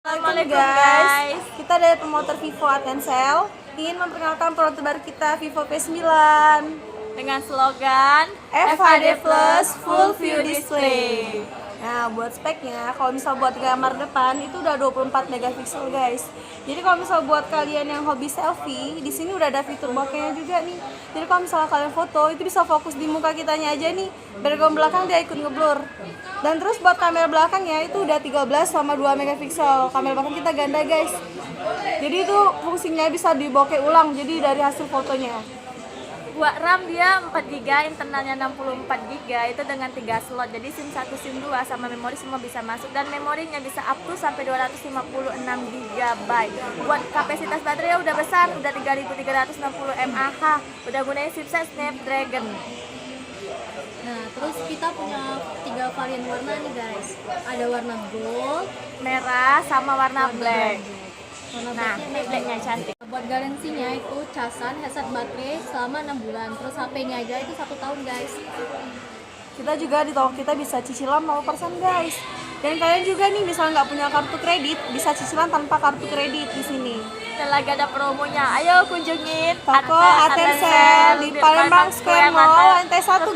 Assalamualaikum guys. Kita dari promotor Vivo Atensel ingin memperkenalkan produk terbaru kita, Vivo P9 dengan slogan FHD Plus Full View Display. Nah, buat speknya, kalau misal buat gambar depan itu udah 24 megapiksel guys. Jadi kalau misal buat kalian yang hobi selfie, di sini udah ada fitur bokehnya juga nih. Jadi kalau misal kalian foto, itu bisa fokus di muka kitanya aja nih. Background belakang dia ikut ngeblur. Dan terus buat kamera belakangnya itu udah 13 sama 2 megapiksel. Kamera belakang kita ganda guys. Jadi itu fungsinya bisa dibokeh ulang, jadi dari hasil fotonya. Buat RAM dia 4GB, internalnya 64GB, itu dengan 3 slot. Jadi SIM 1, SIM 2 sama memori semua bisa masuk, dan memorinya bisa up to sampai 256GB. Buat kapasitas baterai udah besar, udah 3360 mAh. Udah gunain chipset Snapdragon. Nah, terus kita punya 3 varian warna nih guys. Ada warna gold, Merah sama warna black. warna Nah, ini blacknya cantik. Buat garansinya itu casan, headset baterai selama 6 bulan. Terus HP-nya aja itu 1 tahun guys. Kita juga di toko kita bisa cicilan 0% guys. Dan kalian juga nih misalnya nggak punya kartu kredit, bisa cicilan tanpa kartu kredit di sini. Dan lagi ada promonya. Ayo kunjungin Toko Atensel di Palembang Square Mall lantai 1.